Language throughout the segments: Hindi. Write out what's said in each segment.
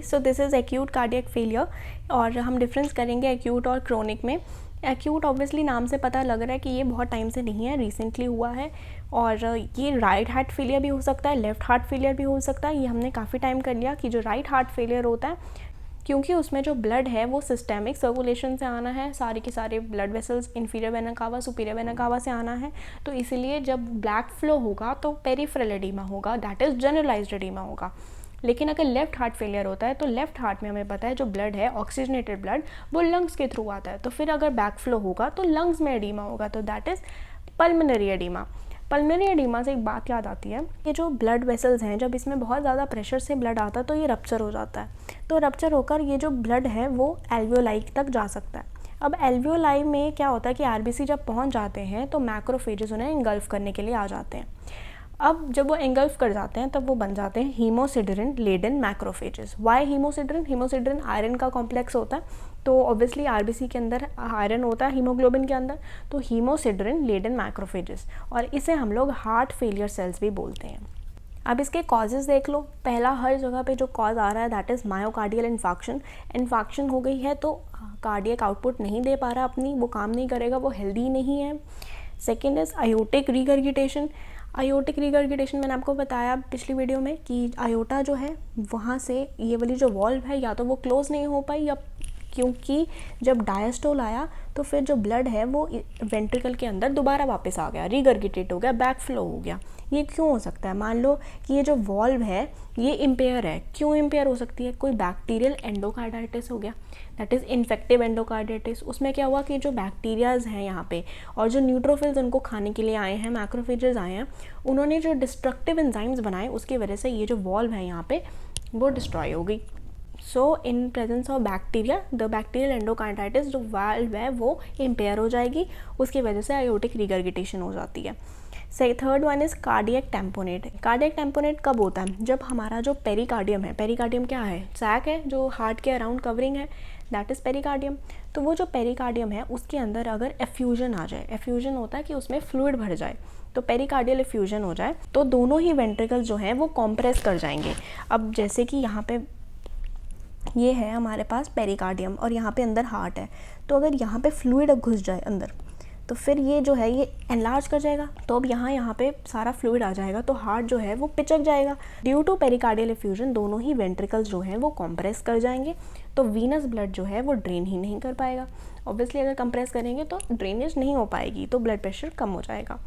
So this is acute cardiac failure और हम डिफरेंस करेंगे एक्यूट और क्रोनिक में। एक्यूट ऑब्वियसली नाम से पता लग रहा है कि ये बहुत टाइम से नहीं है, रिसेंटली हुआ है और ये राइट हार्ट फेलियर भी हो सकता है, लेफ़्ट हार्ट फेलियर भी हो सकता है। ये हमने काफ़ी टाइम कर लिया कि जो राइट हार्ट फेलियर होता है क्योंकि उसमें जो ब्लड है वो सिस्टेमिक सर्कुलेशन से आना है, सारे के सारे blood vessels inferior vena cava superior vena cava से आना है। तो इसीलिए जब ब्लैक फ्लो होगा तो पेरिफेरल एडीमा होगा, दैट इज़ जनरलाइज्ड एडीमा होगा। लेकिन अगर लेफ़्ट हार्ट फेलियर होता है तो लेफ़्ट हार्ट में हमें पता है जो ब्लड है ऑक्सीजनेटेड ब्लड वो लंग्स के थ्रू आता है, तो फिर अगर बैक फ्लो होगा तो लंग्स में एडीमा होगा, तो that is pulmonary oedema. Pulmonary oedema से एक बात याद आती है, ये जो ब्लड वेसल्स हैं जब इसमें बहुत ज़्यादा प्रेशर से ब्लड आता है तो ये रप्चर हो जाता है। तो रप्चर होकर ये जो ब्लड है वो एल्वियोलाई तक जा सकता है। अब एल्वियोलाई में क्या होता है कि आरबीसी जब पहुंच जाते हैं तो मैक्रोफेजेस उन्हें इंगल्फ करने के लिए आ जाते हैं। अब जब वो एंगल्फ कर जाते हैं तब वो बन जाते हैं हीमोसिडेरिन लेडन मैक्रोफेजेस। वाई हीमोसिडेरिन? हीमोसिडेरिन आयरन का कॉम्प्लेक्स होता है, तो ऑब्वियसली आरबीसी के अंदर आयरन होता है हीमोग्लोबिन के अंदर, तो हीमोसिडेरिन लेडन मैक्रोफेजेस, और इसे हम लोग हार्ट फेलियर सेल्स भी बोलते हैं। अब इसके कॉजेज़ देख लो। पहला हर जगह पे जो कॉज आ रहा है दैट इज़ मायोकार्डियल इन्फाक्शन हो गई है तो कार्डियक आउटपुट नहीं दे पा रहा अपनी, वो काम नहीं करेगा, वो हेल्दी नहीं है। Second is aortic regurgitation. Aortic regurgitation मैंने आपको बताया पिछली वीडियो में कि आयोटा जो है वहाँ से ये वाली जो वॉल्व है या तो वो क्लोज़ नहीं हो पाई, या क्योंकि जब डायस्टोल आया तो फिर जो ब्लड है वो वेंट्रिकल के अंदर दोबारा वापस आ गया, रिगर्गिटेट हो गया, बैक फ्लो हो गया। ये क्यों हो सकता है? मान लो कि ये जो वॉल्व है ये इम्पेयर है। क्यों इम्पेयर हो सकती है? कोई बैक्टीरियल एंडोकार्डाइटिस हो गया, दैट इज़ इन्फेक्टिव एंडोकार्डाइटिस। उसमें क्या हुआ कि जो बैक्टीरियाज हैं यहाँ पे और जो न्यूट्रोफिल्स उनको खाने के लिए आए हैं, मैक्रोफेजेस आए हैं, उन्होंने जो डिस्ट्रक्टिव एंजाइम्स बनाए उसकी वजह से ये जो वॉल्व है यहाँ पे वो डिस्ट्रॉय हो गई। So in presence of bacteria the bacterial endocarditis जो वाल्व है वो इम्पेयर हो जाएगी, उसकी वजह से आयोटिक रिगर्गिटेशन हो जाती है। Third one is cardiac tamponade. Cardiac tamponade कब होता है? जब हमारा जो पेरिकार्डियम है, पेरिकार्डियम क्या है? सैक है जो हार्ट के अराउंड कवरिंग है, दैट इज़ पेरिकार्डियम। तो वो जो पेरिकार्डियम है उसके अंदर अगर एफ्यूजन आ जाए, एफ्यूजन होता है कि उसमें फ्लूइड भर जाए, तो पेरिकार्डियल एफ्यूजन हो जाए तो दोनों ही वेंट्रिकल्स जो हैं वो कॉम्प्रेस कर जाएंगे। अब जैसे कि यहाँ पे ये है हमारे पास पेरिकार्डियम और यहाँ पे अंदर हार्ट है, तो अगर यहाँ पे फ्लूइड घुस जाए अंदर तो फिर ये जो है ये एनलार्ज कर जाएगा, तो अब यहाँ पे सारा फ्लूइड आ जाएगा तो हार्ट जो है वो पिचक जाएगा। ड्यू टू पेरिकार्डियल एफ्यूजन दोनों ही वेंट्रिकल्स जो हैं वो कंप्रेस कर जाएंगे, तो वीनस ब्लड जो है वो ड्रेन ही नहीं कर पाएगा। ऑब्वियसली अगर कंप्रेस करेंगे तो ड्रेनेज नहीं हो पाएगी, तो ब्लड प्रेशर कम हो जाएगा।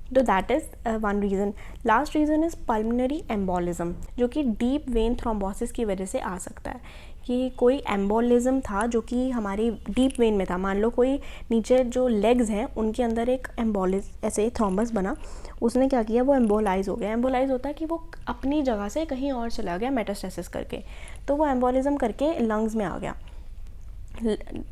तो that is one reason. Last reason is pulmonary embolism, जो कि डीप वेन थ्रोम्बोसिस की वजह से आ सकता है। कि कोई एम्बोलिज्म था जो कि हमारी डीप वेन में था, मान लो कोई नीचे जो लेग्स हैं उनके अंदर एक ऐसे थ्रोम्बस बना, उसने क्या किया, वो एम्बोलाइज हो गया। एम्बोलाइज होता है कि वो अपनी जगह से कहीं और चला गया मेटास्टेसिस करके, तो वो एम्बोलिज्म करके लंग्स में आ गया,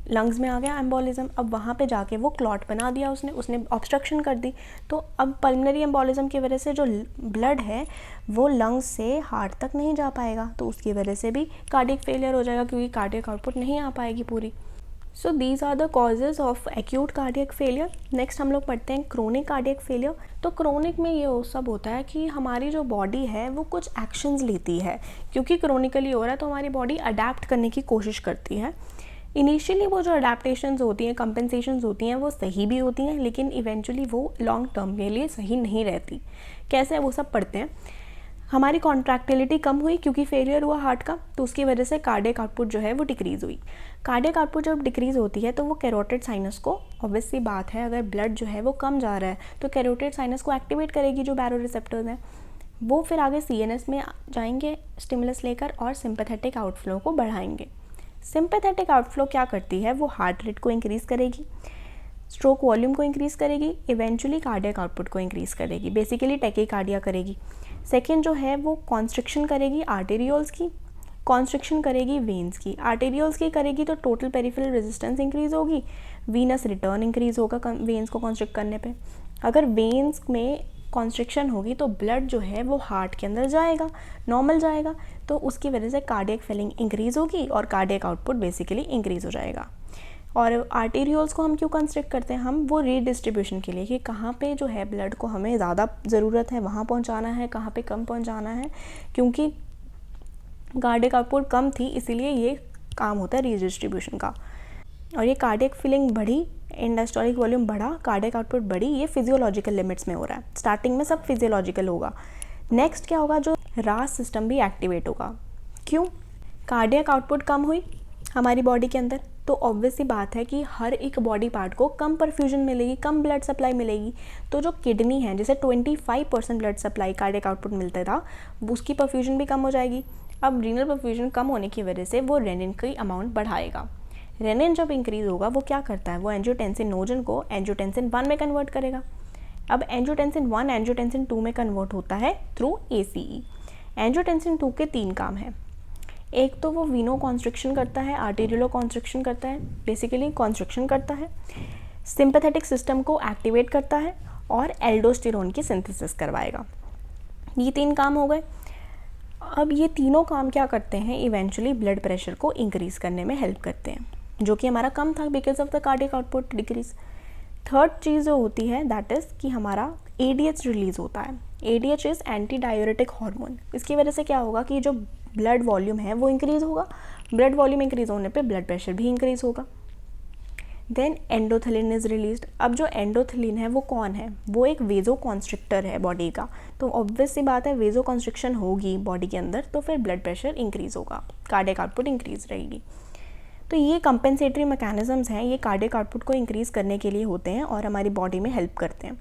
लंग्स में आ गया एम्बोलिज्म। अब वहाँ पे जाके वो क्लॉट बना दिया उसने ऑब्स्ट्रक्शन कर दी। तो अब पल्मोनरी एम्बोलिज्म की वजह से जो ब्लड है वो लंग्स से हार्ट तक नहीं जा पाएगा, तो उसकी वजह से भी कार्डियक फेलियर हो जाएगा क्योंकि कार्डियक आउटपुट नहीं आ पाएगी पूरी। So these are the causes of acute cardiac failure. Next हम लोग पढ़ते हैं क्रोनिक कार्डियक फेलियर। तो क्रोनिक में ये सब होता है कि हमारी जो बॉडी है वो कुछ एक्शंस लेती है, क्योंकि क्रोनिकली हो रहा है तो हमारी बॉडी अडेप्ट करने की कोशिश करती है। इनिशियली वो जो अडेप्टेशंस होती हैं, कंपेंसेशंस होती हैं, वो सही भी होती हैं, लेकिन इवेंचुअली वो लॉन्ग टर्म के लिए सही नहीं रहती। कैसे? वो सब पढ़ते हैं। हमारी कॉन्ट्रैक्टिलिटी कम हुई क्योंकि फेलियर हुआ हार्ट का, तो उसकी वजह से कार्डियक आउटपुट जो है वो डिक्रीज़ हुई। कार्डियक आउटपुट जब डिक्रीज़ होती है तो वो कैरोटिड साइनस को, ऑब्वियस सी बात है अगर ब्लड जो है वो कम जा रहा है तो कैरोटिड साइनस को एक्टिवेट करेगी, जो बैरो रिसेप्टर्स हैं वो फिर आगे सीएनएस में जाएंगे स्टिमुलस लेकर और सिंपैथेटिक आउटफ्लो को बढ़ाएंगे। सिंपैथेटिक आउटफ्लो क्या करती है, वो हार्ट रेट को इंक्रीज़ करेगी, स्ट्रोक वॉल्यूम को इंक्रीज़ करेगी, इवेंचुअली कार्डियक आउटपुट को इंक्रीज़ करेगी, बेसिकली टैकीकार्डिया करेगी। सेकेंड जो है वो कॉन्स्ट्रिक्शन करेगी आर्टेरियोल्स की, कॉन्स्ट्रिक्शन करेगी वेन्स की। आर्टेरियोल्स की करेगी तो टोटल पेरिफेरल रेजिस्टेंस इंक्रीज़ होगी, वीनस रिटर्न इंक्रीज़ होगा वेन्स को कॉन्स्ट्रिक्ट करने पे। अगर वेन्स में कॉन्स्ट्रिक्शन होगी तो ब्लड जो है वो हार्ट के अंदर जाएगा, नॉर्मल जाएगा, तो उसकी वजह से कार्डियक फिलिंग इंक्रीज़ होगी और कार्डियक आउटपुट बेसिकली इंक्रीज़ हो जाएगा। और आर्टेरियोल्स को हम क्यों कंस्ट्रक्ट करते हैं? हम वो रीडिस्ट्रीब्यूशन के लिए कि कहाँ पे जो है ब्लड को हमें ज़्यादा ज़रूरत है वहाँ पहुँचाना है, कहाँ पे कम पहुँचाना है, क्योंकि कार्डियक आउटपुट कम थी, इसीलिए ये काम होता है रीडिस्ट्रीब्यूशन का। और ये कार्डियक फीलिंग बढ़ी, एंडास्टोलिक वॉल्यूम बढ़ा, कार्डियक आउटपुट बढ़ी, ये फिजियोलॉजिकल लिमिट्स में हो रहा है। स्टार्टिंग में सब फिजियोलॉजिकल होगा। नेक्स्ट क्या होगा, जो रास सिस्टम भी एक्टिवेट होगा। क्यों? कार्डियक आउटपुट कम हुई हमारी बॉडी के अंदर, तो ऑब्वियस सी बात है कि हर एक बॉडी पार्ट को कम परफ्यूजन मिलेगी, कम ब्लड सप्लाई मिलेगी। तो जो किडनी है, जिसे 25% ब्लड सप्लाई कार्डियक आउटपुट मिलता था, उसकी परफ्यूजन भी कम हो जाएगी। अब रीनल परफ्यूजन कम होने की वजह से वो रेनिन की अमाउंट बढ़ाएगा। रेनिन जब इंक्रीज होगा, वो क्या करता है, वो एंजियोटेंसिन को एंजियोटेंसिन 1 में कन्वर्ट करेगा। अब एंजियोटेंसिन 1 एंजियोटेंसिन 2 में कन्वर्ट होता है थ्रू ACE। एंजियोटेंसिन 2 के 3 काम हैं। एक तो वो वीनो कॉन्स्ट्रिक्शन करता है, आर्टेरियलो कॉन्स्ट्रिक्शन करता है, बेसिकली कॉन्स्ट्रिक्शन करता है, सिंपैथेटिक सिस्टम को एक्टिवेट करता है और एल्डोस्टेरोन की सिंथेसिस करवाएगा। ये 3 काम हो गए। अब ये तीनों काम क्या करते हैं, इवेंचुअली ब्लड प्रेशर को इंक्रीज़ करने में हेल्प करते हैं, जो कि हमारा कम था because of the cardiac output decrease. Third चीज़ जो होती है दैट इज़ कि हमारा ADH रिलीज़ होता है। ADH is anti diuretic hormone. इसकी वजह से क्या होगा कि जो ब्लड वॉल्यूम है वो इंक्रीज़ होगा। ब्लड वॉल्यूम इंक्रीज़ होने पे ब्लड प्रेशर भी इंक्रीज़ होगा। Then endothelin is released. अब जो एंडोथेलिन है वो कौन है, वो एक वेजो कॉन्स्ट्रिक्टर है बॉडी का। तो ऑब्वियस सी बात है, वेजो कॉन्स्ट्रिक्शन होगी बॉडी के अंदर तो फिर ब्लड प्रेशर इंक्रीज़ होगा, कार्डियक आउटपुट इंक्रीज़ रहेगी। तो ये कंपेंसेटरी मैकेनिज्म्स हैं, ये कार्डियक आउटपुट को इंक्रीज़ करने के लिए होते हैं और हमारी बॉडी में हेल्प करते हैं।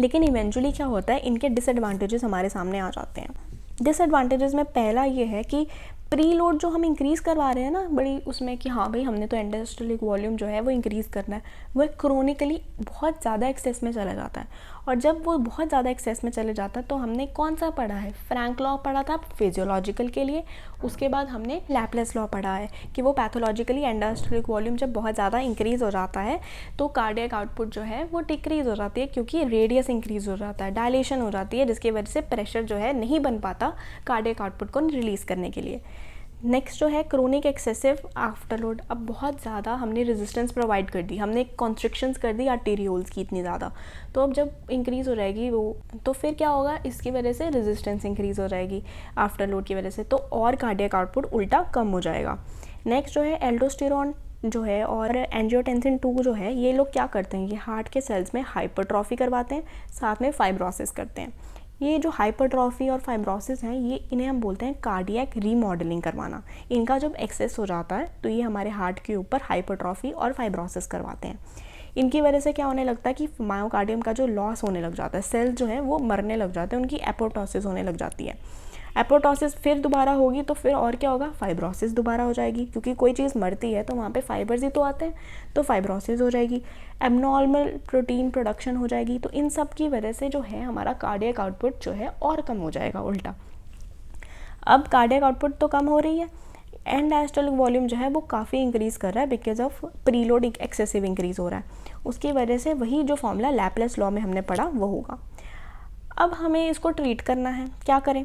लेकिन इवेंचुअली क्या होता है, इनके डिसएडवांटेजेस हमारे सामने आ जाते हैं। डिसएडवांटेजेस में पहला ये है कि प्री लोड जो हम इंक्रीज़ करवा रहे हैं ना बड़ी उसमें, कि हाँ भाई हमने तो एंडास्टोलिक वॉल्यूम जो है वो इंक्रीज़ करना है, वो क्रोनिकली बहुत ज़्यादा एक्सेस में चला जाता है। और जब वो बहुत ज़्यादा एक्सेस में चले जाता है तो हमने कौन सा पढ़ा है, फ्रैंक लॉ पढ़ा था फिजियोलॉजिकल के लिए। उसके बाद हमने लैपलेस लॉ पढ़ा है कि वो पैथोलॉजिकली एंडास्टोलिक वॉल्यूम जब बहुत ज़्यादा इंक्रीज़ हो जाता है तो कार्डियक आउटपुट जो है वो डिक्रीज़ हो जाती है, क्योंकि रेडियस इंक्रीज़ हो जाता है, डायलेशन हो जाती है, जिसकी वजह से प्रेशर जो है नहीं बन पाता कार्डियक आउटपुट को रिलीज़ करने के लिए। नेक्स्ट जो है क्रोनिक एक्सेसिव आफ्टरलोड। अब बहुत ज़्यादा हमने रेजिस्टेंस प्रोवाइड कर दी, हमने कॉन्स्ट्रिक्शंस कर दी आर्टेरियोल्स की इतनी ज़्यादा, तो अब जब इंक्रीज़ हो जाएगी वो, तो फिर क्या होगा, इसकी वजह से रेजिस्टेंस इंक्रीज़ हो जाएगी आफ्टरलोड की वजह से, तो और कार्डियक आउटपुट उल्टा कम हो जाएगा। नेक्स्ट जो है एल्डोस्टेरोन जो है और एंजियोटेंसिन 2 जो है, ये लोग क्या करते हैं, ये हार्ट के सेल्स में हाइपरट्रॉफी करवाते हैं, साथ में फाइब्रोसिस करते हैं। ये जो हाइपरट्रॉफी और फाइब्रोसिस हैं, ये इन्हें हम बोलते हैं कार्डियक रीमॉडलिंग करवाना। इनका जब एक्सेस हो जाता है तो ये हमारे हार्ट के ऊपर हाइपरट्रॉफी और फाइब्रोसिस करवाते हैं। इनकी वजह से क्या होने लगता है कि मायोकार्डियम का जो लॉस होने लग जाता है, सेल्स जो हैं वो मरने लग जाते हैं, उनकी एपोप्टोसिस होने लग जाती है। एपोप्टोसिस फिर दोबारा होगी तो फिर और क्या होगा, फाइब्रोसिस दोबारा हो जाएगी, क्योंकि कोई चीज़ मरती है तो वहाँ पे फाइबर्स ही तो आते हैं, तो फाइब्रोसिस हो जाएगी, एबनॉर्मल प्रोटीन प्रोडक्शन हो जाएगी। तो इन सब की वजह से जो है हमारा कार्डियक आउटपुट जो है और कम हो जाएगा उल्टा। अब कार्डियक आउटपुट तो कम हो रही है, एंड डायस्टोलिक वॉल्यूम जो है वो काफ़ी इंक्रीज़ कर रहा है because of preload excessive increase हो रहा है। उसकी वजह से वही जो फॉर्मूला लैपलेस लॉ में हमने पढ़ा वो होगा। अब हमें इसको ट्रीट करना है, क्या करें।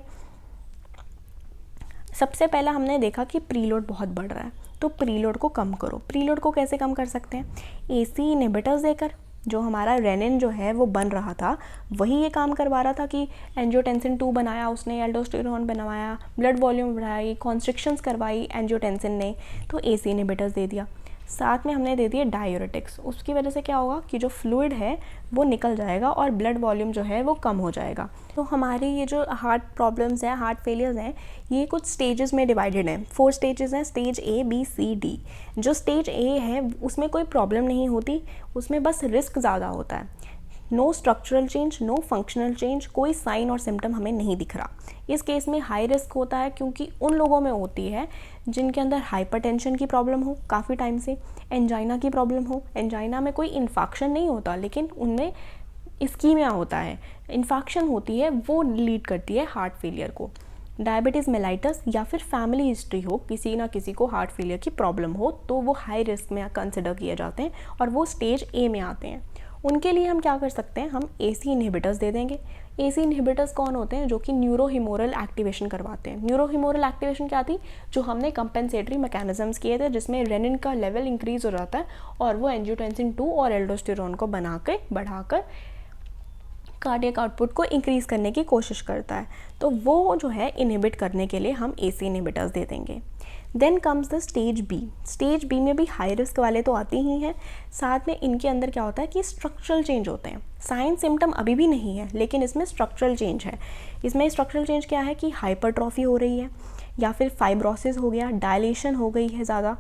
सबसे पहला हमने देखा कि प्रीलोड बहुत बढ़ रहा है, तो प्रीलोड को कम करो। प्रीलोड को कैसे कम कर सकते हैं, ACE इनहिबिटर्स देकर। जो हमारा रेनिन जो है वो बन रहा था, वही ये काम करवा रहा था कि एंजियोटेंसिन 2 बनाया उसने, एल्डोस्टेरोन बनवाया, ब्लड वॉल्यूम बढ़ाई, कॉन्स्ट्रिक्शंस करवाई एंजियोटेंसिन ने, तो ACE इनहिबिटर्स दे दिया। साथ में हमने दे दिए डायूरेटिक्स। उसकी वजह से क्या होगा कि जो फ्लूइड है वो निकल जाएगा और ब्लड वॉल्यूम जो है वो कम हो जाएगा। तो हमारी ये जो हार्ट प्रॉब्लम्स हैं, हार्ट फेलियर्स हैं, ये कुछ स्टेजेस में डिवाइडेड हैं। 4 स्टेजेस हैं, stage A, B, C, D। जो स्टेज A है उसमें कोई प्रॉब्लम नहीं होती, उसमें बस रिस्क ज़्यादा होता है। No structural change, no functional change, कोई साइन और सिम्टम हमें नहीं दिख रहा। इस केस में हाई रिस्क होता है क्योंकि उन लोगों में होती है जिनके अंदर हाइपरटेंशन की प्रॉब्लम हो काफ़ी टाइम से, एंजाइना की प्रॉब्लम हो। एंजाइना में कोई इन्फेक्शन नहीं होता लेकिन उनमें इस्कीमिया होता है, इन्फेक्शन होती है, वो लीड करती है हार्ट फेलियर को। डायबिटीज़ मेलाइटस या फिर फैमिली हिस्ट्री हो, किसी ना किसी को हार्ट फेलियर की प्रॉब्लम हो, तो वो हाई रिस्क में कंसिडर किए जाते हैं और वो स्टेज A में आते हैं। उनके लिए हम क्या कर सकते हैं, हम ACE इनहिबिटर्स दे देंगे। ACE इनहिबिटर्स कौन होते हैं, जो कि न्यूरोहिमोरल एक्टिवेशन करवाते हैं। न्यूरोहिमोरल एक्टिवेशन क्या थी, जो हमने कंपेंसेटरी मैकेनिज्म्स किए थे, जिसमें रेनिन का लेवल इंक्रीज़ हो जाता है और वो एंजियोटेंसिन 2 और एल्डोस्टेरोन को बढ़ाकर कार्डियक आउटपुट को इंक्रीज़ करने की कोशिश करता है, तो वो जो है इनहिबिट करने के लिए हम AC इनहिबिटर्स दे देंगे। Then comes the stage B. Stage B में भी हाई रिस्क वाले तो आते ही हैं, साथ में इनके अंदर क्या होता है कि स्ट्रक्चरल चेंज होते हैं। साइन सिम्टम अभी भी नहीं है, लेकिन इसमें स्ट्रक्चरल चेंज है। इसमें स्ट्रक्चरल चेंज क्या है कि हाइपरट्रॉफी हो रही है, या फिर फाइब्रोसिस हो गया, डायलेशन हो गई है ज़्यादा,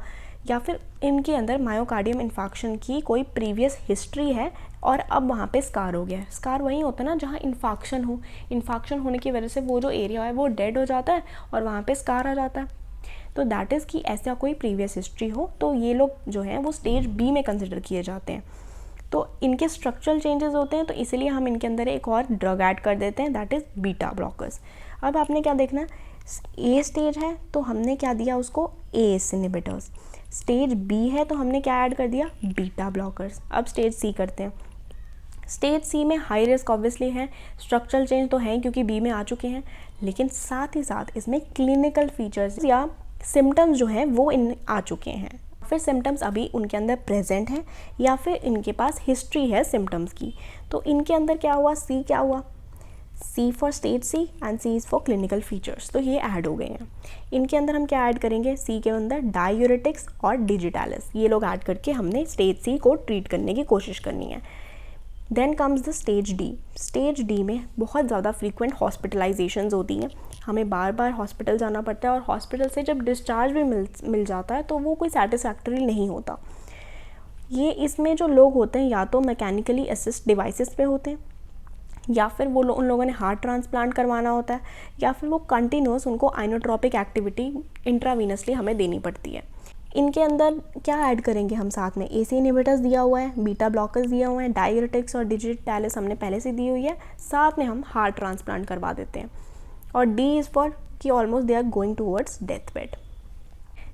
या फिर इनके अंदर मायोकार्डियम इन्फाक्शन की कोई प्रीवियस हिस्ट्री है और अब वहाँ पे स्कार हो गया है। स्कार वहीं होता है ना जहाँ इन्फाक्शन हो, इन्फाक्शन होने की वजह से वो जो एरिया है वो डेड हो जाता है और वहाँ पे स्कार आ जाता है। तो दैट इज़ कि ऐसा कोई प्रीवियस हिस्ट्री हो, तो ये लोग जो हैं वो स्टेज बी में कंसिडर किए जाते हैं। तो इनके स्ट्रक्चरल चेंजेस होते हैं, तो इसीलिए हम इनके अंदर एक और ड्रग ऐड कर देते हैं, दैट इज़ बीटा ब्लॉकर्स। अब आपने क्या देखना है, ए स्टेज है तो हमने क्या दिया उसको, ACE इनहिबिटर्स। स्टेज बी है तो हमने क्या ऐड कर दिया, बीटा ब्लॉकर्स। अब स्टेज सी करते हैं। स्टेज सी में हाई रिस्क ऑब्वियसली है, स्ट्रक्चरल चेंज तो हैं क्योंकि बी में आ चुके हैं, लेकिन साथ ही साथ इसमें क्लिनिकल फीचर्स या सिम्टम्स जो हैं वो आ चुके हैं। फिर सिम्टम्स अभी उनके अंदर प्रेजेंट हैं या फिर इनके पास हिस्ट्री है सिम्टम्स की। तो इनके अंदर क्या हुआ, सी क्या हुआ, C for stage C and C is for clinical features, तो ये ऐड हो गए हैं। इनके अंदर हम क्या ऐड करेंगे, C के अंदर डायूरेटिक्स और डिजिटालिस, ये लोग ऐड करके हमने स्टेज C को ट्रीट करने की कोशिश करनी है। Then comes the stage D. Stage D में बहुत ज़्यादा फ्रीक्वेंट हॉस्पिटलाइजेशंस होती हैं, हमें बार बार हॉस्पिटल जाना पड़ता है और हॉस्पिटल से जब डिस्चार्ज भी मिल जाता है तो वो कोई सेटिस्फैक्टरी नहीं होता। ये इसमें जो लोग होते हैं या तो मैकेनिकली असिस्ट डिवाइसेस पे होते हैं, या फिर वो उन लोगों ने हार्ट ट्रांसप्लांट करवाना होता है, या फिर वो कंटिन्यूस उनको आइनोट्रोपिक एक्टिविटी इंट्रावीनसली हमें देनी पड़ती है। इनके अंदर क्या ऐड करेंगे हम साथ में, AC इनहिबिटर्स दिया हुआ है, बीटा ब्लॉकर्स दिया हुआ है, डायूरेटिक्स और डिजिटालिस हमने पहले से दी हुई है, साथ में हम हार्ट ट्रांसप्लांट करवा देते हैं। और D इज़ फॉर कि almost they are going towards death bed.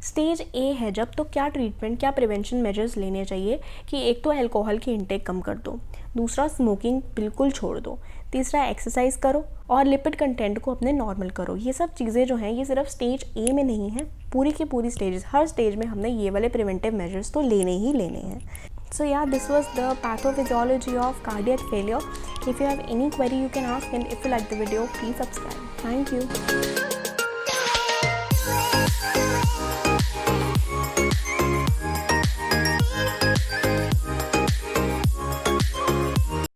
Stage A है जब, तो क्या ट्रीटमेंट, क्या प्रिवेंशन मेजर्स लेने चाहिए कि एक तो अल्कोहल की इंटेक कम कर दो, दूसरा स्मोकिंग बिल्कुल छोड़ दो, तीसरा एक्सरसाइज करो और लिपिड कंटेंट को अपने नॉर्मल करो। ये सब चीज़ें जो हैं ये सिर्फ स्टेज A में नहीं है, पूरी की पूरी स्टेजेस, हर स्टेज में हमने ये वाले प्रिवेंटिव मेजर्स तो लेने ही लेने हैं। So yeah, this was the pathophysiology of cardiac failure. If you have any query you can ask, and if you like the video please subscribe. Thank you.